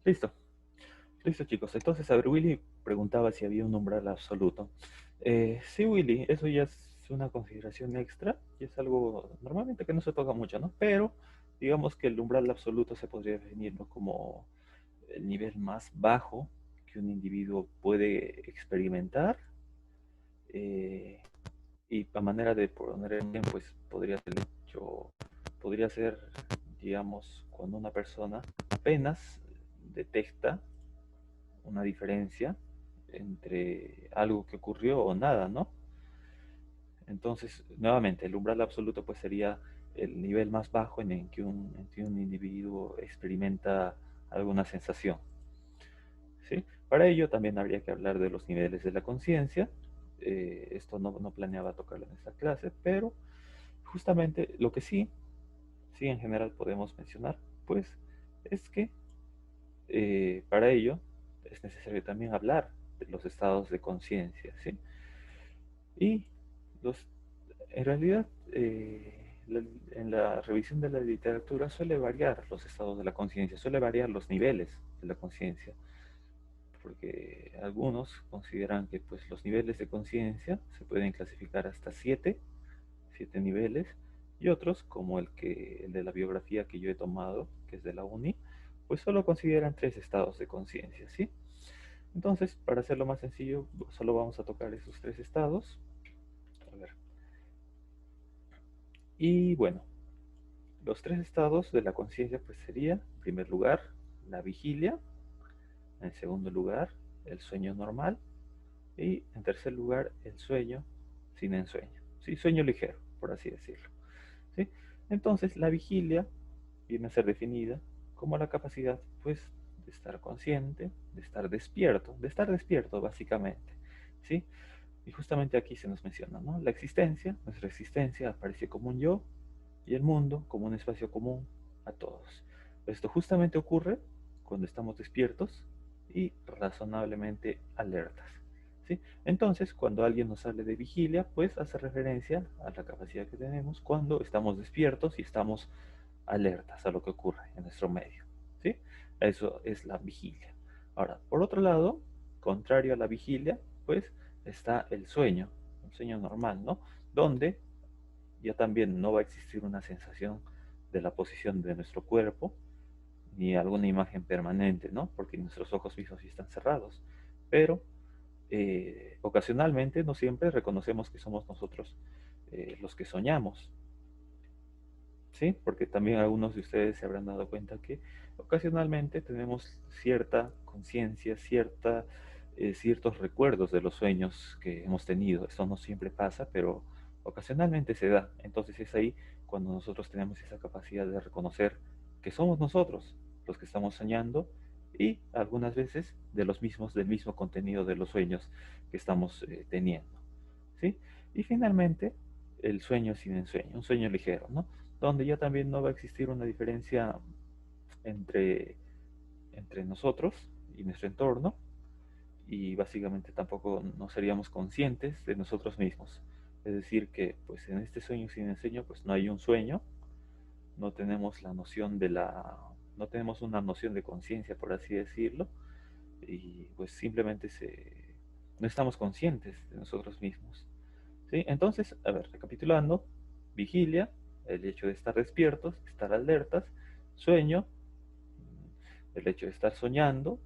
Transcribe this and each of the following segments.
Listo, listo chicos. Entonces, a ver, Willy preguntaba si había un umbral absoluto. Sí, Willy, eso ya es una consideración extra y es algo normalmente que no se toca mucho, ¿no? Pero digamos que el umbral absoluto se podría definir, ¿no?, como el nivel más bajo que un individuo puede experimentar. eh, y a manera de poner en ejemplo, pues podría ser, digamos, cuando una persona apenas detecta una diferencia entre algo que ocurrió o nada, ¿no? Entonces, nuevamente, el umbral absoluto pues sería el nivel más bajo en que un individuo experimenta alguna sensación, ¿sí? Para ello también habría que hablar de los niveles de la conciencia. Esto no planeaba tocarlo en esta clase, pero justamente lo que sí en general podemos mencionar, pues, es que para ello es necesario también hablar de los estados de conciencia, ¿sí? Y los, en realidad, en la revisión de la literatura suele variar los estados de la conciencia, suele variar los niveles de la conciencia, porque algunos consideran que pues, los niveles de conciencia se pueden clasificar hasta siete niveles, y otros, como el de la biografía que yo he tomado, que es de la UNI, pues solo consideran tres estados de conciencia, ¿sí? Entonces, para hacerlo más sencillo, solo vamos a tocar esos tres estados. A ver. Y bueno, los tres estados de la conciencia pues sería, en primer lugar, la vigilia, en segundo lugar, el sueño normal, y en tercer lugar, el sueño sin ensueño, ¿sí? Sueño ligero, por así decirlo, ¿sí? Entonces, la vigilia viene a ser definida como la capacidad, pues, de estar consciente, de estar despierto básicamente, ¿sí? Y justamente aquí se nos menciona, ¿no? La existencia, nuestra existencia aparece como un yo y el mundo como un espacio común a todos. Esto justamente ocurre cuando estamos despiertos y razonablemente alertas, ¿sí? Entonces, cuando alguien nos habla de vigilia, pues hace referencia a la capacidad que tenemos cuando estamos despiertos y estamos alertas a lo que ocurre en nuestro medio, ¿sí? Eso es la vigilia. Ahora, por otro lado, contrario a la vigilia, pues está el sueño normal, ¿no? Donde ya también no va a existir una sensación de la posición de nuestro cuerpo, ni alguna imagen permanente, ¿no? Porque nuestros ojos mismos sí están cerrados. Pero ocasionalmente, no siempre, reconocemos que somos nosotros los que soñamos, ¿sí? Porque también algunos de ustedes se habrán dado cuenta que ocasionalmente tenemos cierta conciencia, ciertos recuerdos de los sueños que hemos tenido. Esto no siempre pasa, pero ocasionalmente se da. Entonces es ahí cuando nosotros tenemos esa capacidad de reconocer que somos nosotros los que estamos soñando y algunas veces del mismo contenido de los sueños que estamos teniendo, ¿sí? Y finalmente, el sueño sin ensueño, un sueño ligero, ¿no? Donde ya también no va a existir una diferencia entre, entre nosotros y nuestro entorno, y básicamente tampoco no seríamos conscientes de nosotros mismos. Es decir, que pues en este sueño sin ensueño, pues no hay un sueño, no tenemos la noción no tenemos una noción de conciencia, por así decirlo, y pues simplemente no estamos conscientes de nosotros mismos, ¿sí? Entonces, a ver, recapitulando: vigilia, el hecho de estar despiertos, estar alertas; sueño, el hecho de estar soñando.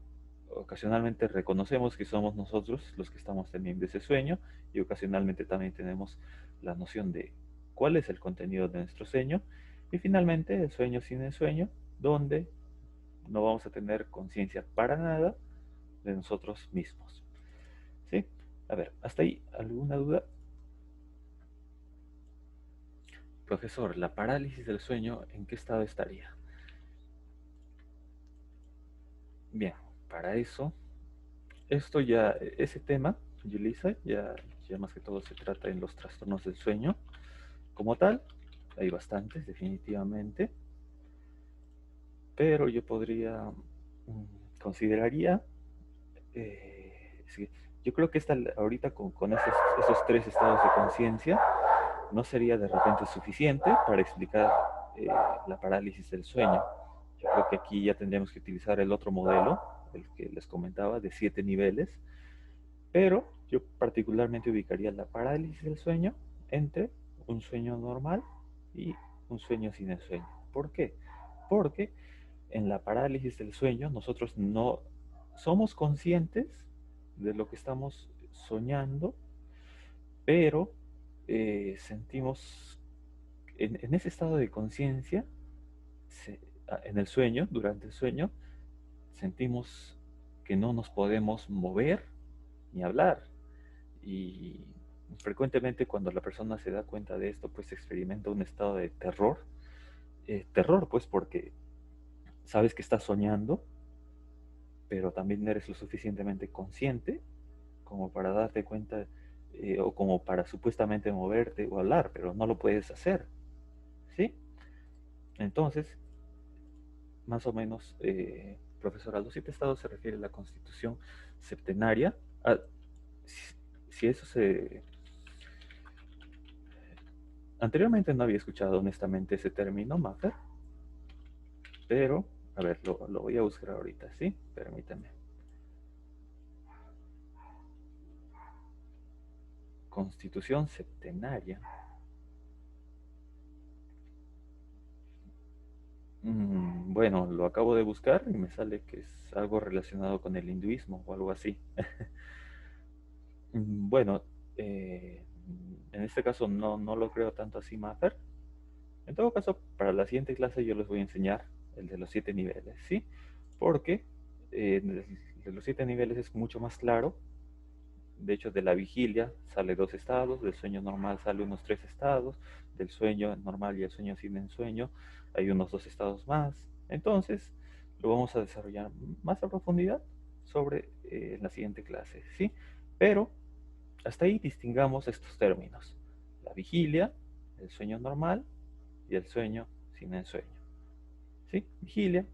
Ocasionalmente reconocemos que somos nosotros los que estamos teniendo ese sueño, y ocasionalmente también tenemos la noción de cuál es el contenido de nuestro sueño. Y finalmente, el sueño sin el sueño, donde no vamos a tener conciencia para nada de nosotros mismos, ¿sí? A ver, hasta ahí, ¿alguna duda? Profesor, la parálisis del sueño, ¿en qué estado estaría? Bien, para eso, ese tema, Yulisa, ya más que todo se trata en los trastornos del sueño. Como tal, hay bastantes, definitivamente, pero consideraría, sí, yo creo que ahorita con esos tres estados de conciencia no sería de repente suficiente para explicar eh, la parálisis del sueño. Yo creo que aquí ya tendríamos que utilizar el otro modelo, el que les comentaba, de 7 niveles, pero yo particularmente ubicaría la parálisis del sueño entre un sueño normal y un sueño sin el sueño. ¿Por qué? Porque en la parálisis del sueño nosotros no somos conscientes de lo que estamos soñando, pero sentimos en ese estado de conciencia, en el sueño, durante el sueño, sentimos que no nos podemos mover ni hablar. Y frecuentemente cuando la persona se da cuenta de esto, pues experimenta un estado de terror. Terror, pues porque sabes que estás soñando, pero también eres lo suficientemente consciente como para darte cuenta o como para supuestamente moverte o hablar, pero no lo puedes hacer, ¿sí? Entonces, más o menos, profesor, a los 7 estados se refiere a la constitución septenaria. Ah, si eso se... Anteriormente no había escuchado honestamente ese término, Maffer, pero, a ver, lo voy a buscar ahorita, ¿sí? Permítanme. Constitución septenaria. Bueno, lo acabo de buscar y me sale que es algo relacionado con el hinduismo o algo así. Bueno, en este caso no lo creo tanto así, Mafer. En todo caso, para la siguiente clase yo les voy a enseñar el de los 7 niveles, ¿sí? Porque de los 7 niveles es mucho más claro. De hecho, de la vigilia sale 2 estados, del sueño normal sale unos 3 estados, del sueño normal y el sueño sin ensueño hay unos 2 estados más. Entonces, lo vamos a desarrollar más a profundidad sobre en la siguiente clase, ¿sí? Pero hasta ahí distingamos estos términos: la vigilia, el sueño normal y el sueño sin ensueño, ¿sí? Vigilia,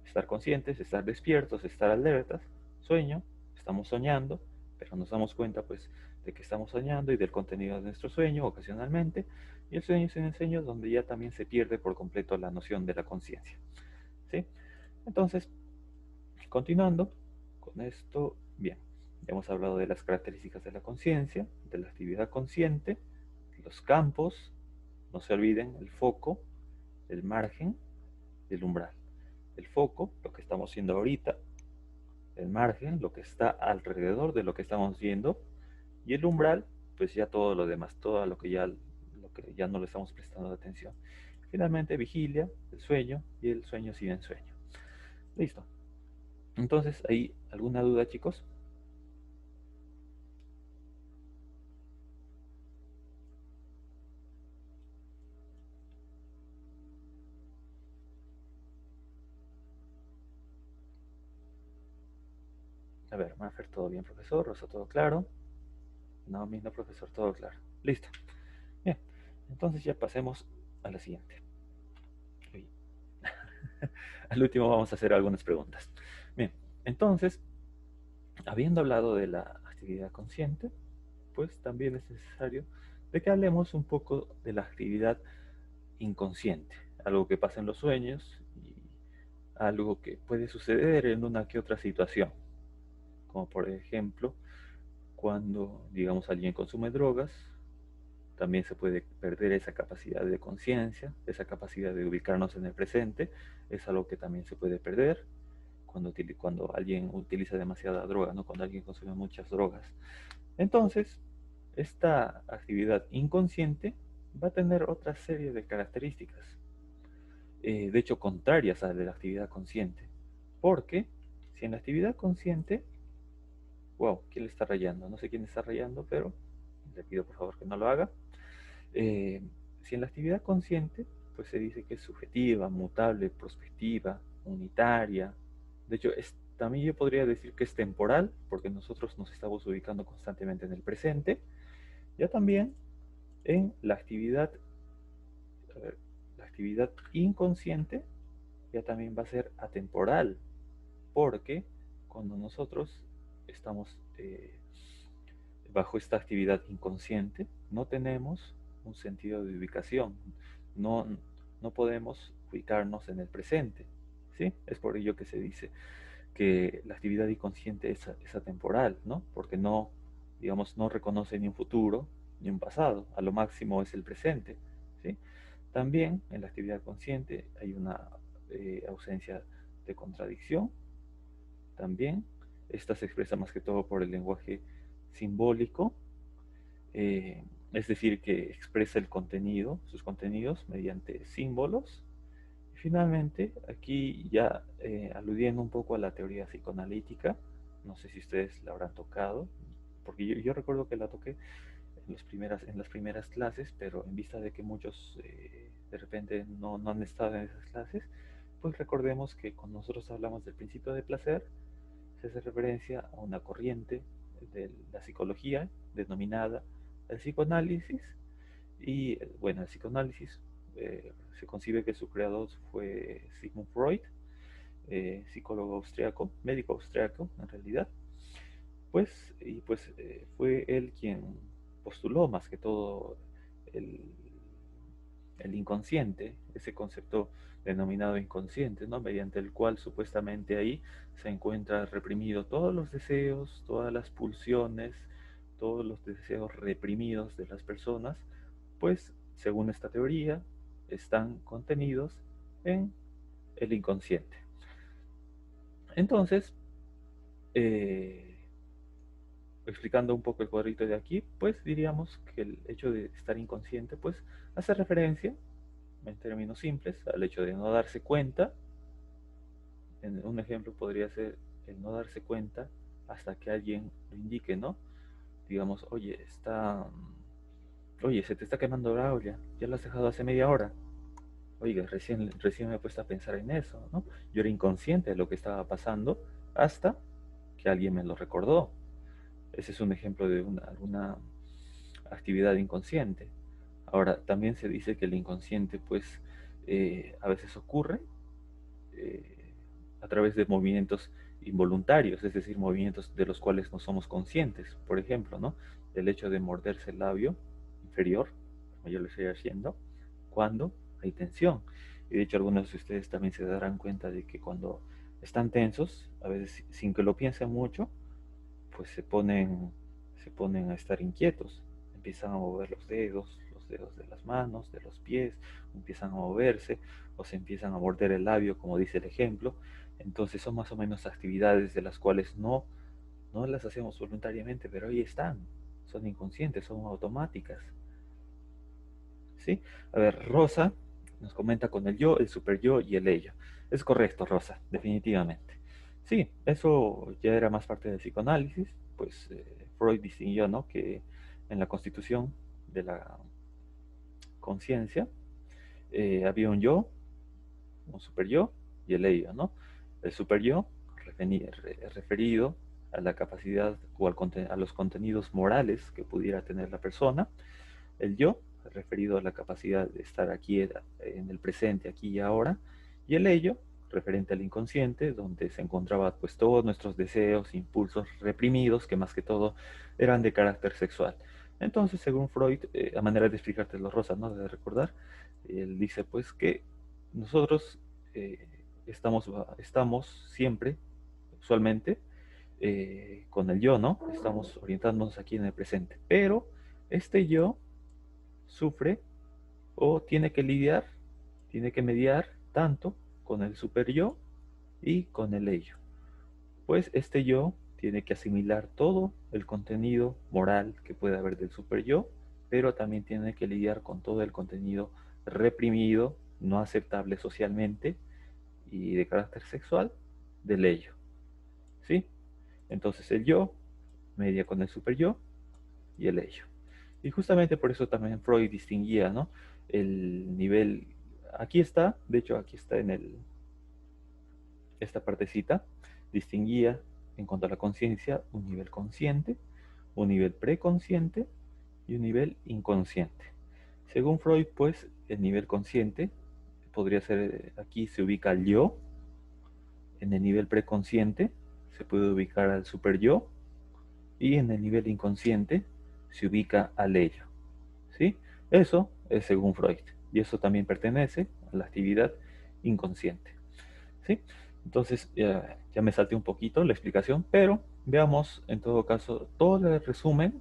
estar conscientes, estar despiertos, estar alertas. Sueño, estamos soñando, pero nos damos cuenta pues de que estamos soñando y del contenido de nuestro sueño ocasionalmente. Y el sueño sin ensueño, donde ya también se pierde por completo la noción de la conciencia, ¿sí? Entonces, continuando con esto, bien, ya hemos hablado de las características de la conciencia, de la actividad consciente, los campos, no se olviden, el foco, el margen y el umbral. El foco, lo que estamos viendo ahorita; el margen, lo que está alrededor de lo que estamos viendo; y el umbral, pues ya todo lo demás, todo lo que ya no le estamos prestando atención. Finalmente, vigilia, el sueño y el sueño sin ensueño. Listo. Entonces, ¿hay alguna duda, chicos? A ver, Maffer, todo bien, profesor. Rosa, todo claro. Naomi, no, profesor, todo claro. Listo. Bien, entonces ya pasemos a la siguiente. Uy. Al último vamos a hacer algunas preguntas. Bien, entonces, habiendo hablado de la actividad consciente, pues también es necesario de que hablemos un poco de la actividad inconsciente, algo que pasa en los sueños y algo que puede suceder en una que otra situación, como por ejemplo cuando, digamos, alguien consume drogas. También se puede perder esa capacidad de conciencia, esa capacidad de ubicarnos en el presente. Es algo que también se puede perder cuando alguien utiliza demasiada droga, ¿no? Cuando alguien consume muchas drogas. Entonces, esta actividad inconsciente va a tener otra serie de características, de hecho contrarias a la actividad consciente. Porque si en la actividad consciente, wow, ¿quién le está rayando? No sé quién está rayando, pero le pido por favor que no lo haga. Eh, si en la actividad consciente, pues se dice que es subjetiva, mutable, prospectiva, unitaria. De hecho, también yo podría decir que es temporal, porque nosotros nos estamos ubicando constantemente en el presente. Ya también en la actividad, a ver, la actividad inconsciente ya también va a ser atemporal, porque cuando nosotros estamos bajo esta actividad inconsciente, no tenemos un sentido de ubicación, no, no podemos ubicarnos en el presente, ¿sí? Es por ello que se dice que la actividad inconsciente es atemporal, ¿no? Porque no, digamos, no reconoce ni un futuro ni un pasado, a lo máximo es el presente, ¿sí? También en la actividad consciente hay una ausencia de contradicción, también esta se expresa más que todo por el lenguaje simbólico, eh, es decir, que expresa el contenido, sus contenidos mediante símbolos. Y finalmente, aquí ya aludiendo un poco a la teoría psicoanalítica, no sé si ustedes la habrán tocado, porque yo recuerdo que la toqué en las primeras clases, pero en vista de que muchos de repente no han estado en esas clases, pues recordemos que cuando nosotros hablamos del principio de placer, se hace referencia a una corriente de la psicología denominada el psicoanálisis. Y bueno, el psicoanálisis se concibe que su creador fue Sigmund Freud, psicólogo austriaco, médico austriaco en realidad, fue él quien postuló más que todo el, el inconsciente, ese concepto denominado inconsciente, ¿no? Mediante el cual supuestamente ahí se encuentra reprimido todos los deseos, todas las pulsiones, todos los deseos reprimidos de las personas, pues según esta teoría están contenidos en el inconsciente. Entonces, eh, explicando un poco el cuadrito de aquí, pues diríamos que el hecho de estar inconsciente, pues hace referencia, en términos simples, al hecho de no darse cuenta. Un ejemplo podría ser el no darse cuenta hasta que alguien lo indique, ¿no? Digamos, oye, se te está quemando la olla, ya lo has dejado hace media hora. Oiga, recién me he puesto a pensar en eso, ¿no? Yo era inconsciente de lo que estaba pasando hasta que alguien me lo recordó. Ese es un ejemplo de alguna actividad inconsciente. Ahora, también se dice que el inconsciente, pues, a veces ocurre eh, a través de movimientos involuntarios, es decir, movimientos de los cuales no somos conscientes. Por ejemplo, ¿no? El hecho de morderse el labio inferior, como yo lo estoy haciendo, cuando hay tensión. Y de hecho, algunos de ustedes también se darán cuenta de que cuando están tensos, a veces sin que lo piensen mucho, pues se ponen a estar inquietos, empiezan a mover los dedos de las manos, de los pies, empiezan a moverse o se empiezan a morder el labio, como dice el ejemplo. Entonces son más o menos actividades de las cuales no las hacemos voluntariamente, pero ahí están, son inconscientes, son automáticas. ¿Sí? A ver, Rosa nos comenta con el yo, el super yo y el ello. Es correcto, Rosa, definitivamente. Sí, eso ya era más parte del psicoanálisis, pues Freud distinguió, ¿no? Que en la constitución de la conciencia había un yo, un super yo y el ello, ¿no? El super yo referido a la capacidad o a los contenidos morales que pudiera tener la persona. El yo, referido a la capacidad de estar aquí en el presente, aquí y ahora, y el ello, referente al inconsciente, donde se encontraba pues todos nuestros deseos, impulsos reprimidos, que más que todo eran de carácter sexual. Entonces, según Freud, a manera de explicártelo, Rosa, ¿no? De recordar, él dice pues que nosotros eh, estamos siempre, usualmente, con el yo, ¿no? Estamos orientándonos aquí en el presente, pero este yo sufre o tiene que mediar tanto con el super yo y con el ello. Pues este yo tiene que asimilar todo el contenido moral que puede haber del super yo, pero también tiene que lidiar con todo el contenido reprimido, no aceptable socialmente y de carácter sexual del ello. ¿Sí? Entonces el yo media con el super yo y el ello. Y justamente por eso también Freud distinguía, ¿no? El nivel, aquí está, de hecho aquí está en esta partecita, distinguía en cuanto a la conciencia un nivel consciente, un nivel preconsciente y un nivel inconsciente. Según Freud, pues el nivel consciente podría ser, aquí se ubica el yo, en el nivel preconsciente se puede ubicar al super yo y en el nivel inconsciente se ubica al ello. ¿Sí? Eso es según Freud y eso también pertenece a la actividad inconsciente. ¿sí? Entonces, ya me salté un poquito la explicación, pero veamos en todo caso todo el resumen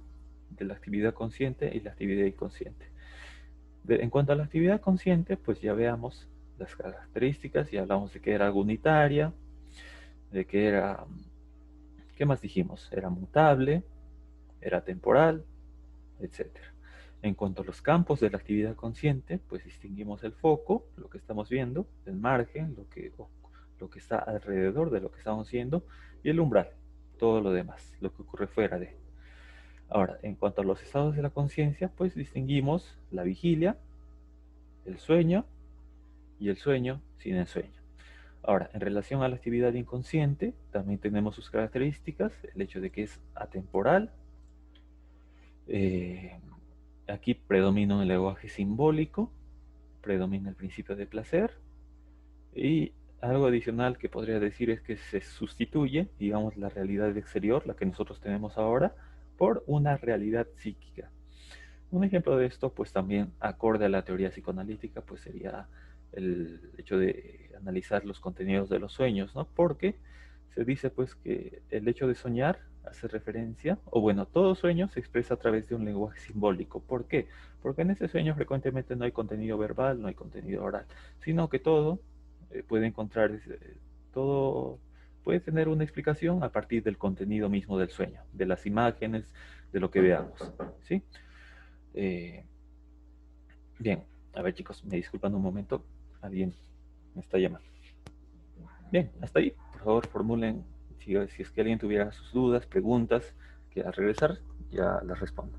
de la actividad consciente y la actividad inconsciente. En cuanto a la actividad consciente, pues ya veamos las características, ya hablamos de que era algo unitaria, de que era, ¿qué más dijimos? Era mutable, era temporal, etcétera. En cuanto a los campos de la actividad consciente, pues distinguimos el foco, lo que estamos viendo, el margen, lo que está alrededor de lo que estamos viendo, y el umbral, todo lo demás, lo que ocurre fuera de. Ahora, en cuanto a los estados de la conciencia, pues distinguimos la vigilia, el sueño y el sueño sin el sueño. Ahora, en relación a la actividad inconsciente, también tenemos sus características, el hecho de que es atemporal. eh, Aquí predomina el lenguaje simbólico, predomina el principio de placer, y algo adicional que podría decir es que se sustituye, digamos, la realidad exterior, la que nosotros tenemos ahora, por una realidad psíquica. Un ejemplo de esto, pues también acorde a la teoría psicoanalítica, pues sería el hecho de analizar los contenidos de los sueños, ¿no? Porque se dice pues que el hecho de soñar hace referencia, o bueno, todo sueño se expresa a través de un lenguaje simbólico. ¿Por qué? Porque en ese sueño frecuentemente no hay contenido verbal, no hay contenido oral, sino que todo puede encontrar, todo puede tener una explicación a partir del contenido mismo del sueño, de las imágenes, de lo que veamos, ¿sí? Eh, Bien, a ver chicos, me disculpan un momento, alguien me está llamando. Bien, hasta ahí, por favor formulen si es que alguien tuviera sus dudas, preguntas, que al regresar ya las respondo.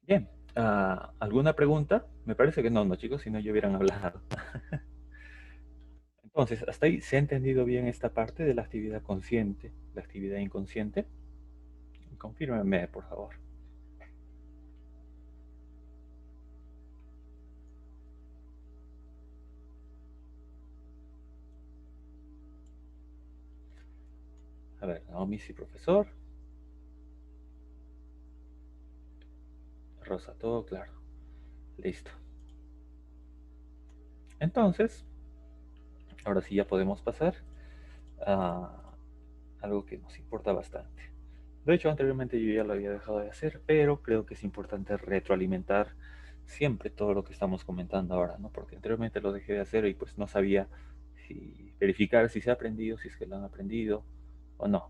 Bien, ¿alguna pregunta? Me parece que no, no chicos, si no yo hubieran hablado. Entonces, hasta ahí se ha entendido bien esta parte de la actividad consciente, la actividad inconsciente. Confírmenme, por favor. A ver, Naomi sí, profesor. Rosa, todo claro. Listo. Entonces, ahora sí ya podemos pasar a algo que nos importa bastante. De hecho, anteriormente yo ya lo había dejado de hacer, pero creo que es importante retroalimentar siempre todo lo que estamos comentando ahora, ¿no? Porque anteriormente lo dejé de hacer y pues no sabía si verificar si se ha aprendido, si es que lo han aprendido o no.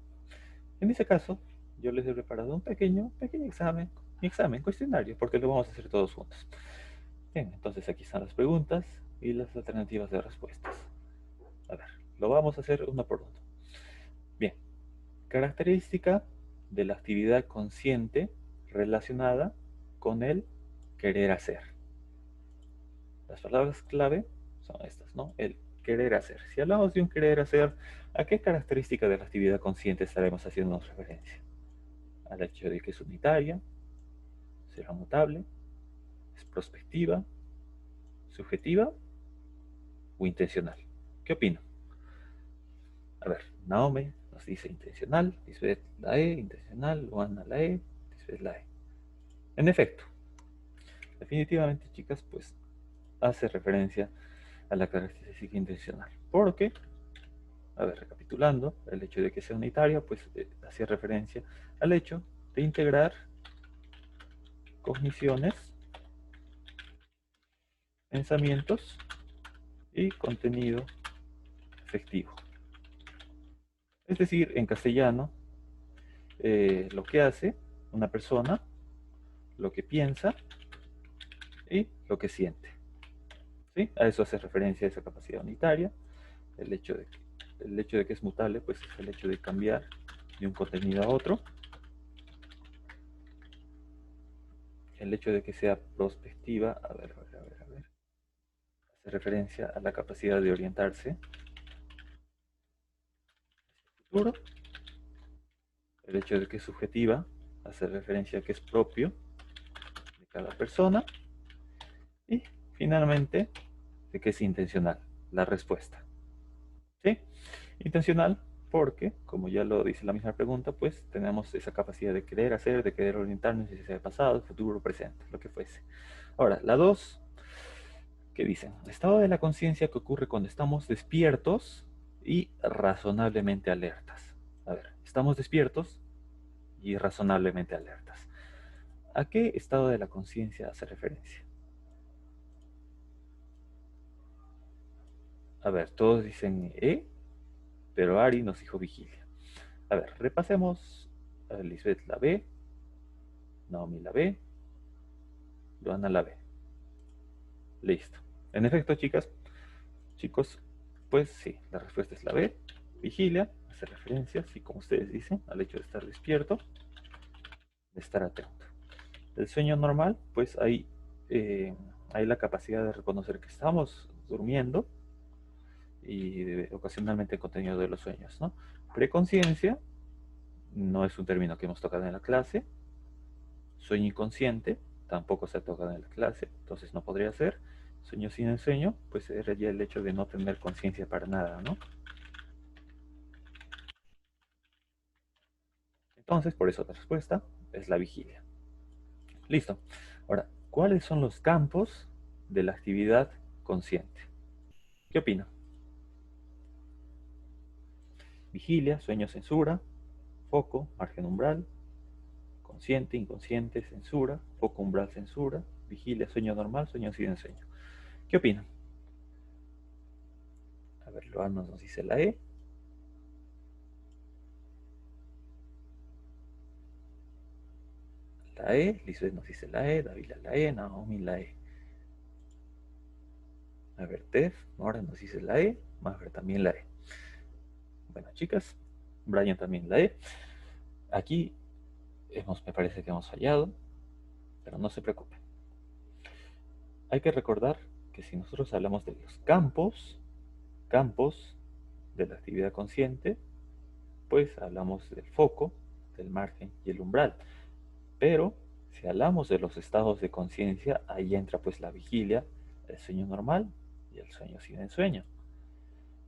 En ese caso, yo les he preparado un pequeño examen cuestionario, porque lo vamos a hacer todos juntos. Bien, entonces aquí están las preguntas y las alternativas de respuestas. A ver, lo vamos a hacer uno por uno. Bien, característica de la actividad consciente relacionada con el querer hacer. Las palabras clave son estas, ¿no? El querer hacer. Si hablamos de un querer hacer, ¿a qué característica de la actividad consciente estaremos haciendo referencia? Al hecho de que es unitaria, será mutable, es prospectiva, subjetiva o intencional. ¿Qué opino? A ver, Naomi nos dice intencional, Lisbeth la E, intencional, Luana la E, Lisbeth la E. En efecto, definitivamente, chicas, pues hace referencia a la característica intencional. Porque, a ver, recapitulando, el hecho de que sea unitaria, pues hacía referencia al hecho de integrar cogniciones, pensamientos y contenido efectivo. Es decir, en castellano, lo que hace una persona, lo que piensa y lo que siente. ¿Sí? A eso hace referencia esa capacidad unitaria. El hecho de que es mutable, pues es el hecho de cambiar de un contenido a otro. El hecho de que sea prospectiva, a ver, hace referencia a la capacidad de orientarse hacia el futuro. El hecho de que es subjetiva hace referencia a que es propio de cada persona. Y finalmente, de que es intencional, la respuesta. ¿Sí? Intencional porque, como ya lo dice la misma pregunta, pues tenemos esa capacidad de querer hacer, de querer orientarnos, si sea pasado, futuro, presente, lo que fuese. Ahora, la 2, que dicen, estado de la conciencia que ocurre cuando estamos despiertos y razonablemente alertas. A ver, estamos despiertos y razonablemente alertas. ¿A qué estado de la conciencia hace referencia? A ver, todos dicen pero Ari nos dijo vigilia. A ver, repasemos. Lisbeth la B, Naomi la B, Luana la B. Listo. En efecto, chicos, pues sí, la respuesta es la B. Vigilia hace referencia, sí, como ustedes dicen, al hecho de estar despierto, de estar atento. El sueño normal, pues hay la capacidad de reconocer que estamos durmiendo y ocasionalmente el contenido de los sueños, ¿no? Preconciencia no es un término que hemos tocado en la clase. Sueño inconsciente tampoco se ha tocado en la clase, entonces no podría ser. Sueño sin ensueño, pues era ya el hecho de no tener conciencia para nada, ¿no? Entonces, por eso la respuesta es la vigilia. Listo. Ahora, ¿cuáles son los campos de la actividad consciente? ¿Qué opina? Vigilia, sueño, censura, foco, margen umbral, consciente, inconsciente, censura, foco, umbral, censura, vigilia, sueño normal, sueño sin ensueño. ¿Qué opina? A ver, Loana nos dice la E. La E, Lisbeth nos dice la E, David la E, Naomi la E. A ver, Tef, Nora nos dice la E, Maffer también la E. Bueno, chicas, Brian también la E. Aquí me parece que hemos fallado, pero no se preocupen. Hay que recordar que si nosotros hablamos de los campos de la actividad consciente, pues hablamos del foco, del margen y el umbral. Pero si hablamos de los estados de conciencia, ahí entra pues la vigilia, el sueño normal y el sueño sin ensueño.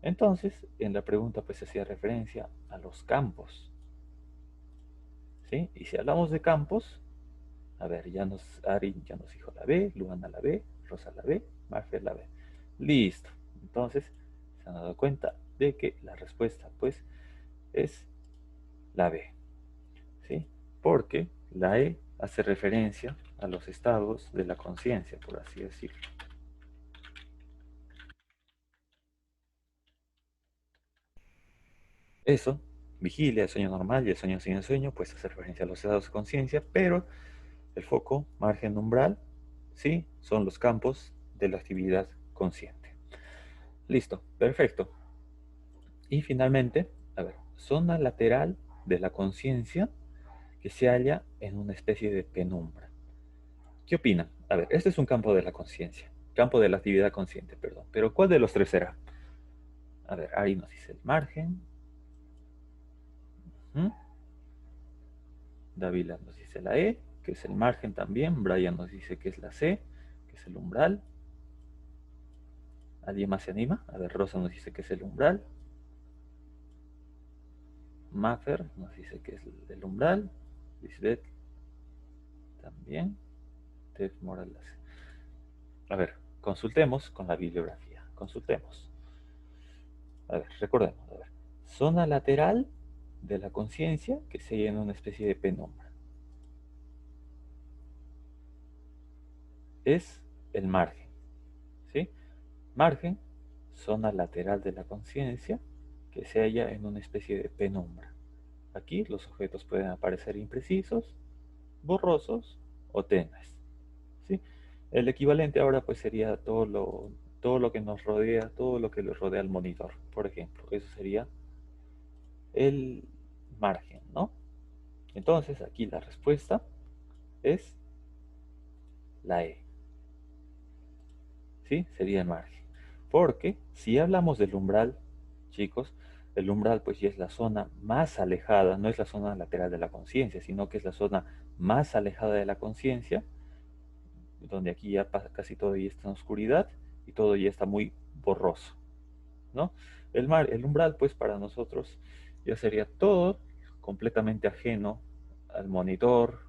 Entonces, en la pregunta pues se hacía referencia a los campos, ¿sí? Y si hablamos de campos, a ver, Ari ya nos dijo la B, Luana la B, Rosa la B, Marfer la B. Listo. Entonces, se han dado cuenta de que la respuesta pues es la B, ¿sí? Porque la E hace referencia a los estados de la conciencia, por así decirlo. Eso, vigilia, el sueño normal y el sueño sin sueño, pues hace referencia a los estados de conciencia, pero el foco, margen umbral, sí, son los campos de la actividad consciente. Listo, perfecto. Y finalmente, a ver, zona lateral de la conciencia que se halla en una especie de penumbra. ¿Qué opinan? A ver, este es un campo de la conciencia, campo de la actividad consciente, perdón. Pero ¿cuál de los tres será? A ver, Ari nos dice el margen. ¿Mm? Davila nos dice la E, que es el margen también. Brian nos dice que es la C, que es el umbral. ¿Alguien más se anima? A ver, Rosa nos dice que es el umbral. Maffer nos dice que es el umbral. Lisbeth también. Tef Morales. A ver, consultemos con la bibliografía. Consultemos. A ver, recordemos. A ver. Zona lateral de la conciencia que se halla en una especie de penumbra. Es el margen. ¿Sí? Margen, zona lateral de la conciencia que se halla en una especie de penumbra. Aquí los objetos pueden aparecer imprecisos, borrosos o tenues, ¿sí? El equivalente ahora pues sería todo todo lo que nos rodea, todo lo que le rodea al monitor, por ejemplo. Eso sería el margen, ¿no? Entonces, aquí la respuesta es la E, ¿sí? Sería el margen. Porque si hablamos del umbral, chicos, el umbral pues ya es la zona más alejada, no es la zona lateral de la conciencia, sino que es la zona más alejada de la conciencia, donde aquí ya pasa casi todo ya está en oscuridad y todo ya está muy borroso, ¿no? El umbral pues para nosotros ya sería todo completamente ajeno al monitor,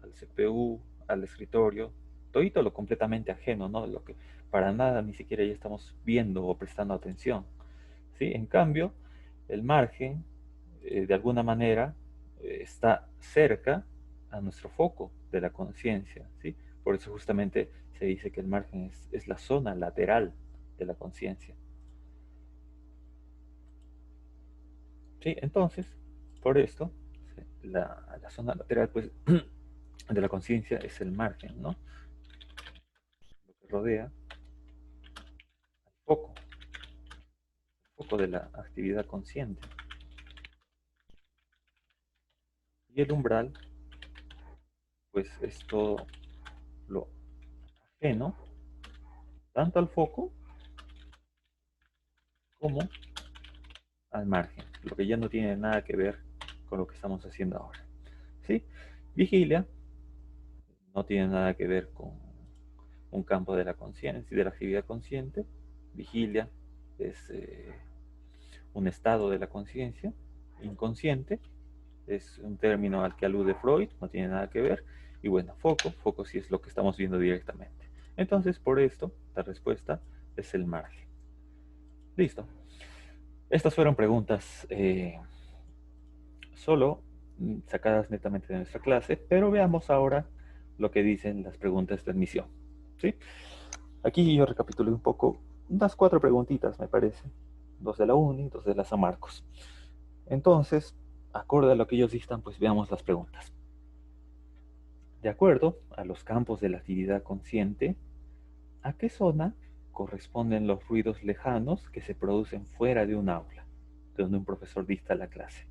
al CPU, al escritorio, todito lo completamente ajeno, ¿no? Lo que para nada ni siquiera ya estamos viendo o prestando atención, ¿sí? En cambio, el margen, de alguna manera, está cerca a nuestro foco de la conciencia, ¿sí? Por eso justamente se dice que el margen es la zona lateral de la conciencia, ¿sí? Entonces, por esto, la zona lateral, pues, de la conciencia es el margen, ¿no? Lo que rodea al foco de la actividad consciente. Y el umbral, pues, es todo lo ajeno, tanto al foco como al margen, lo que ya no tiene nada que ver con lo que estamos haciendo ahora, ¿sí? Vigilia no tiene nada que ver con un campo de la conciencia y de la actividad consciente. Vigilia es un estado de la conciencia. Inconsciente es un término al que alude Freud, no tiene nada que ver. Y bueno, foco sí es lo que estamos viendo directamente. Entonces, por esto, la respuesta es el margen. Listo. Estas fueron preguntas solo sacadas netamente de nuestra clase, pero veamos ahora lo que dicen las preguntas de admisión, ¿sí? Aquí yo recapitulé un poco unas 4 preguntitas, me parece. 2 de la UNI, 2 de la San Marcos. Entonces, acorde a lo que ellos dictan, pues veamos las preguntas. De acuerdo a los campos de la actividad consciente, ¿a qué zona corresponden los ruidos lejanos que se producen fuera de un aula, donde un profesor dicta la clase?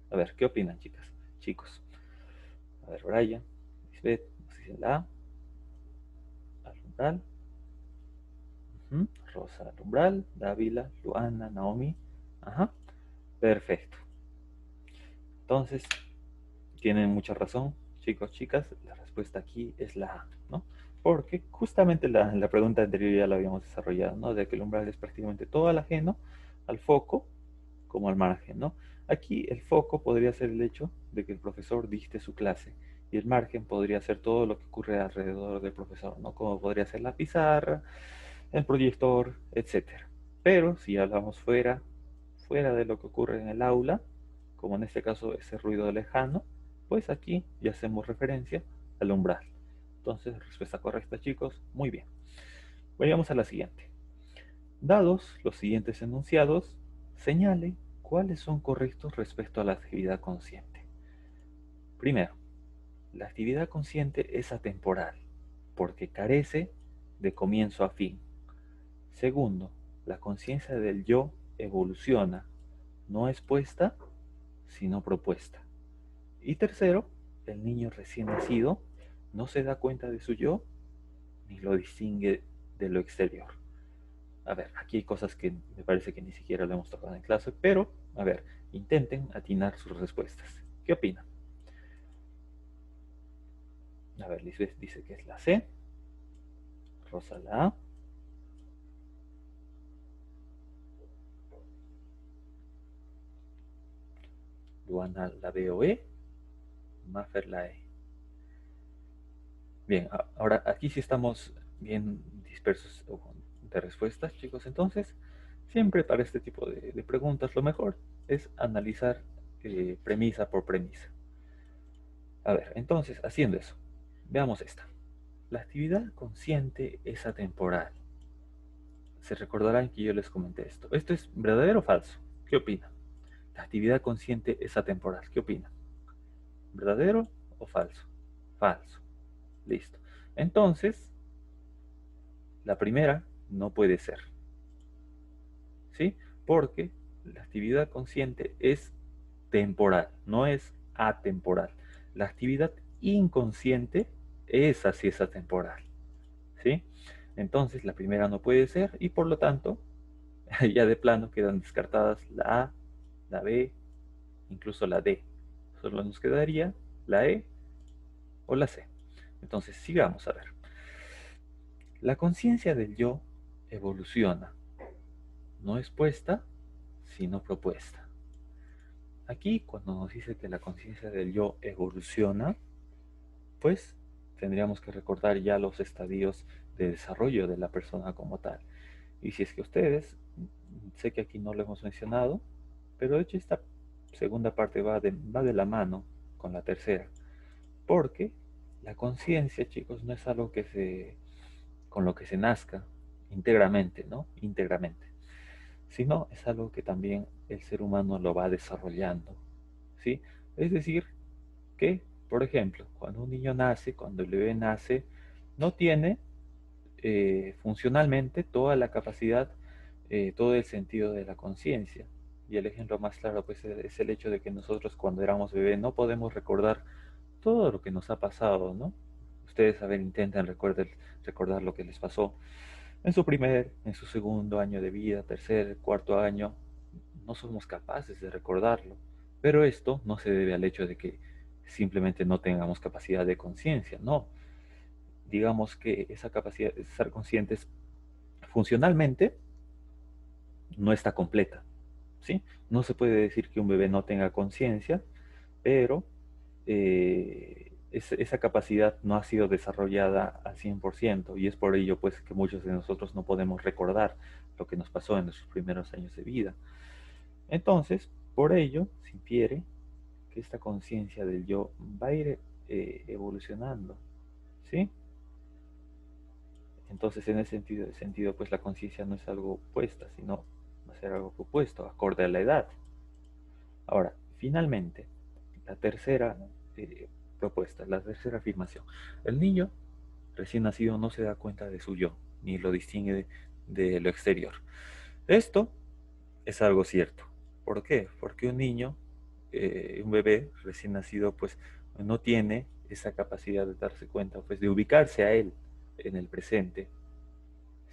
A ver, ¿qué opinan, chicas? Chicos. A ver, Brian, Lisbeth, nos dicen la A, al umbral. Rosa al umbral, Dávila, Luana, Naomi. Ajá, perfecto. Entonces, tienen mucha razón, chicos, chicas. La respuesta aquí es la A, ¿no? Porque justamente la pregunta anterior ya la habíamos desarrollado, ¿no? De que el umbral es prácticamente todo al ajeno, al foco, como al margen, ¿no? Aquí el foco podría ser el hecho de que el profesor dicte su clase y el margen podría ser todo lo que ocurre alrededor del profesor, ¿no? Como podría ser la pizarra, el proyector, etcétera. Pero si hablamos fuera de lo que ocurre en el aula, como en este caso ese ruido lejano, pues aquí ya hacemos referencia al umbral. Entonces, respuesta correcta, chicos, muy bien. Vayamos a la siguiente. Dados los siguientes enunciados, señale cuáles son correctos respecto a la actividad consciente. Primero, la actividad consciente es atemporal, porque carece de comienzo a fin. Segundo, la conciencia del yo evoluciona, no es puesta, sino propuesta. Y tercero, el niño recién nacido no se da cuenta de su yo ni lo distingue de lo exterior. A ver, aquí hay cosas que me parece que ni siquiera lo hemos tocado en clase, pero, a ver, intenten atinar sus respuestas. ¿Qué opinan? A ver, Lisbeth dice que es la C, Rosa la A, Luana la B o E, Maffer la E. Bien, ahora aquí sí estamos bien dispersos de respuestas, chicos. Entonces, siempre para este tipo de preguntas lo mejor es analizar premisa por premisa. A ver, entonces, haciendo eso, veamos esta. La actividad consciente es atemporal. Se recordarán que yo les comenté esto. ¿Esto es verdadero o falso? ¿Qué opinan? La actividad consciente es atemporal. ¿Qué opinan? ¿Verdadero o falso? Falso. Listo. Entonces, la primera no puede ser, ¿sí? Porque la actividad consciente es temporal, no es atemporal. La actividad inconsciente, esa sí es atemporal, ¿sí? Entonces la primera no puede ser y por lo tanto ya de plano quedan descartadas la A, la B, incluso la D. Solo nos quedaría la E o la C. Entonces sigamos a ver. La conciencia del yo evoluciona, no es puesta, sino propuesta. Aquí cuando nos dice que la conciencia del yo evoluciona, pues tendríamos que recordar ya los estadios de desarrollo de la persona como tal. Y si es que ustedes, sé que aquí no lo hemos mencionado, pero de hecho esta segunda parte va de la mano con la tercera, porque la conciencia, chicos, no es algo con lo que se nazca íntegramente, ¿no? Íntegramente, sino es algo que también el ser humano lo va desarrollando, ¿sí? Es decir, que, por ejemplo, cuando un niño nace, cuando el bebé nace, no tiene funcionalmente toda la capacidad, todo el sentido de la conciencia. Y el ejemplo más claro pues, es el hecho de que nosotros cuando éramos bebés no podemos recordar todo lo que nos ha pasado, ¿no? Ustedes, a ver, intentan recordar lo que les pasó en su primer, en su segundo año de vida, tercer, cuarto año. No somos capaces de recordarlo. Pero esto no se debe al hecho de que simplemente no tengamos capacidad de conciencia, no. Digamos que esa capacidad de estar conscientes funcionalmente no está completa, ¿sí? No se puede decir que un bebé no tenga conciencia, pero esa capacidad no ha sido desarrollada al 100% y es por ello pues que muchos de nosotros no podemos recordar lo que nos pasó en nuestros primeros años de vida. Entonces, por ello se infiere que esta conciencia del yo va a ir evolucionando, ¿sí? Entonces, en ese sentido, pues la conciencia no es algo puesta, sino va a ser algo propuesto, acorde a la edad. Ahora, finalmente, la tercera propuesta, la tercera afirmación. El niño recién nacido no se da cuenta de su yo, ni lo distingue de lo exterior. Esto es algo cierto. ¿Por qué? Porque un niño, un bebé recién nacido, pues no tiene esa capacidad de darse cuenta, pues de ubicarse a él en el presente,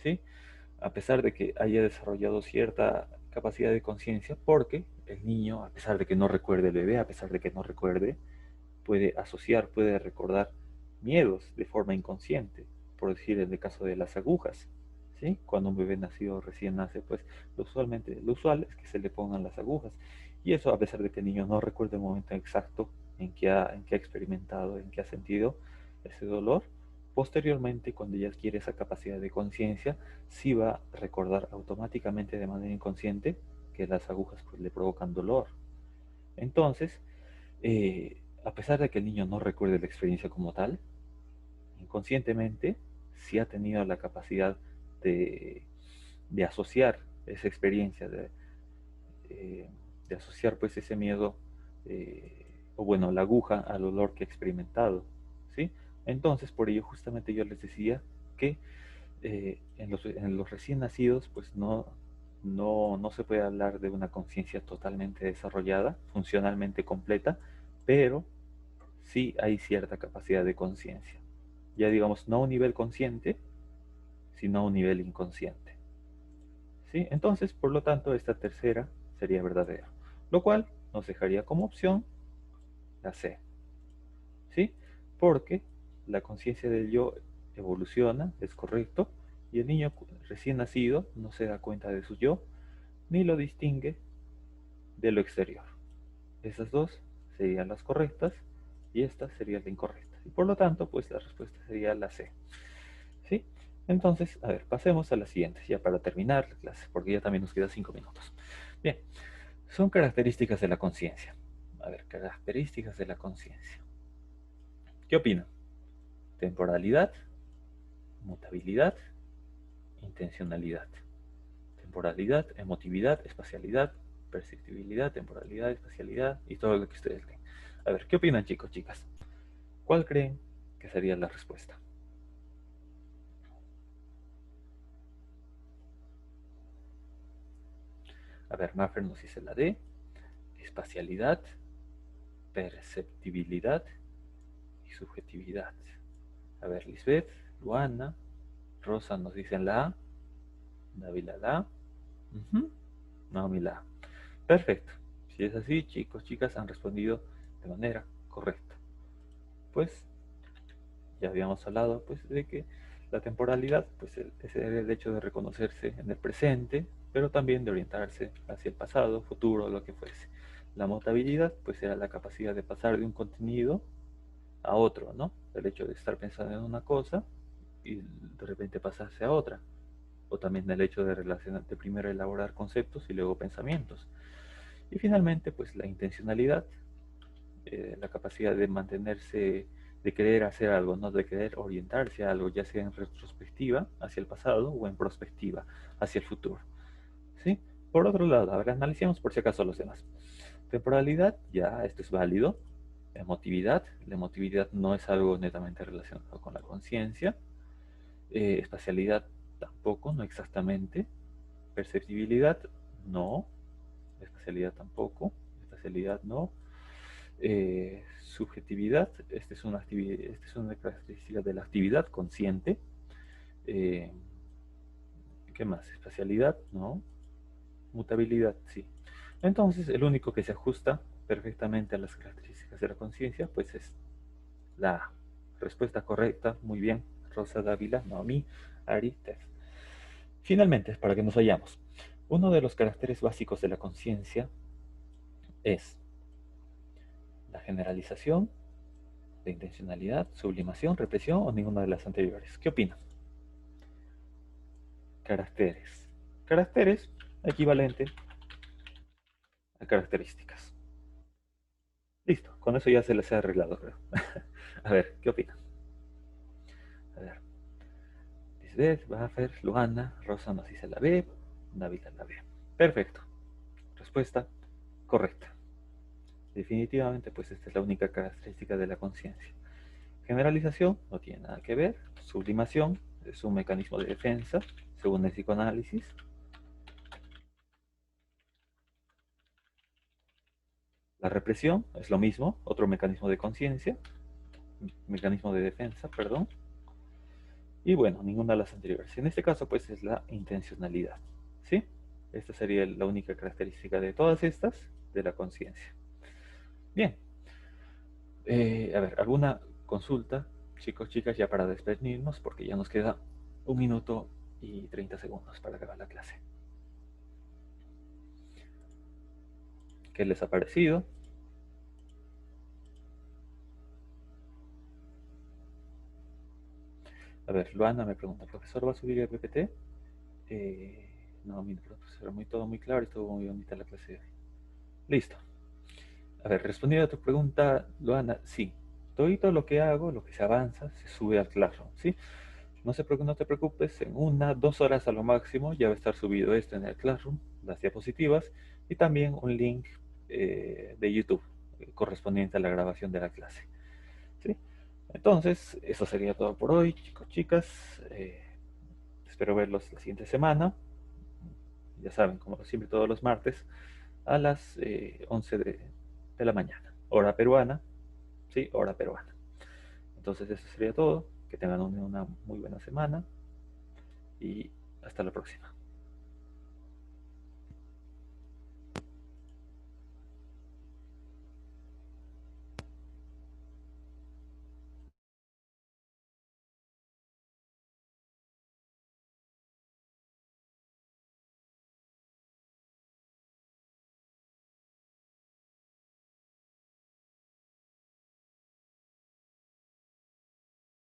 ¿sí? A pesar de que haya desarrollado cierta capacidad de conciencia, porque el niño, a pesar de que no recuerde el bebé, a pesar de que no recuerde, puede asociar, puede recordar miedos de forma inconsciente, por decir en el caso de las agujas, ¿sí? Cuando un bebé nacido recién nace, pues lo usual es que se le pongan las agujas, y eso a pesar de que el niño no recuerde el momento exacto en que ha experimentado, en que ha sentido ese dolor, posteriormente, cuando ya adquiere esa capacidad de conciencia, sí va a recordar automáticamente de manera inconsciente que las agujas pues, le provocan dolor. Entonces, a pesar de que el niño no recuerde la experiencia como tal, inconscientemente sí ha tenido la capacidad de, de asociar esa experiencia, eh, de asociar pues ese miedo, o bueno, la aguja al olor que ha experimentado, ¿sí? Entonces, por ello justamente yo les decía que en los recién nacidos pues no se puede hablar de una conciencia totalmente desarrollada, funcionalmente completa, pero sí hay cierta capacidad de conciencia. Ya digamos, no a un nivel consciente, sino a un nivel inconsciente. ¿Sí? Entonces, por lo tanto, esta tercera sería verdadera, lo cual nos dejaría como opción la C. ¿Sí? Porque la conciencia del yo evoluciona, es correcto, y el niño recién nacido no se da cuenta de su yo, ni lo distingue de lo exterior. Esas dos serían las correctas y esta sería la incorrecta. Y por lo tanto, pues la respuesta sería la C. ¿Sí? Entonces, a ver, pasemos a las siguientes, ya para terminar la clase, porque ya también nos quedan 5 minutos. Bien, son características de la conciencia. A ver, características de la conciencia. ¿Qué opinan? Temporalidad, mutabilidad, intencionalidad. Temporalidad, emotividad, espacialidad, perceptibilidad, temporalidad, espacialidad y todo lo que ustedes leen. A ver, ¿qué opinan chicos, chicas? ¿Cuál creen que sería la respuesta? A ver, Maffer nos dice la D, espacialidad, perceptibilidad y subjetividad. A ver, Lisbeth, Luana, Rosa nos dicen la A, Dávila la A, Naomi la A. Perfecto. Si es así, chicos, chicas, han respondido de manera correcta. Pues ya habíamos hablado pues de que la temporalidad pues es el hecho de reconocerse en el presente, pero también de orientarse hacia el pasado, futuro, lo que fuese. La mutabilidad pues era la capacidad de pasar de un contenido a otro, ¿no? El hecho de estar pensando en una cosa y de repente pasarse a otra. O también el hecho de relacionarte primero, elaborar conceptos y luego pensamientos. Y finalmente, pues la intencionalidad, la capacidad de mantenerse, de querer hacer algo, no de querer orientarse a algo, ya sea en retrospectiva hacia el pasado o en prospectiva hacia el futuro. ¿Sí? Por otro lado, ahora analicemos por si acaso los demás. Temporalidad, ya esto es válido. Emotividad, la emotividad no es algo netamente relacionado con la conciencia. Espacialidad tampoco, no exactamente. Perceptibilidad, no. Espacialidad tampoco. Espacialidad no. Subjetividad, esta es una característica de la actividad consciente. Eh, ¿Qué más? Espacialidad, no. Mutabilidad, sí. Entonces, el único que se ajusta perfectamente a las características de la conciencia, pues es la A. Respuesta correcta, muy bien. Rosa Dávila, Naomi, Ari, Tef. Finalmente, para que nos vayamos, uno de los caracteres básicos de la conciencia es la generalización, la intencionalidad, sublimación, represión o ninguna de las anteriores. ¿Qué opinan? Caracteres. Caracteres equivalente a características. Listo, con eso ya se les ha arreglado, creo. A ver, ¿qué opinan? A ver. Lisbeth, Buffer, Luana, Rosa nos dice la B, David la B. Perfecto. Respuesta correcta. Definitivamente, pues esta es la única característica de la conciencia. Generalización no tiene nada que ver. Sublimación es un mecanismo de defensa, según el psicoanálisis. La represión es lo mismo, otro mecanismo de conciencia, mecanismo de defensa, perdón. Y bueno, ninguna de las anteriores. En este caso, pues es la intencionalidad. ¿Sí? Esta sería la única característica de todas estas de la conciencia. Bien. A ver, ¿alguna consulta, chicos, chicas, ya para despedirnos? Porque ya nos queda 1 minuto y 30 segundos para acabar la clase. ¿Qué les ha parecido? A ver, Luana me pregunta, ¿profesor va a subir el PPT? No, mi profesor, todo muy claro y estuvo muy bonita la clase de hoy. Listo. A ver, respondiendo a tu pregunta, Luana, sí. Todo lo que hago, lo que se avanza, se sube al Classroom, ¿sí? No te preocupes, en 1, 2 horas a lo máximo ya va a estar subido esto en el Classroom, las diapositivas y también un link de YouTube correspondiente a la grabación de la clase. ¿Sí? Entonces, eso sería todo por hoy, chicos, chicas. Espero verlos la siguiente semana. Ya saben, como siempre, todos los martes a las 11 de la mañana, hora peruana. Sí, hora peruana. Entonces, eso sería todo. Que tengan una muy buena semana y hasta la próxima.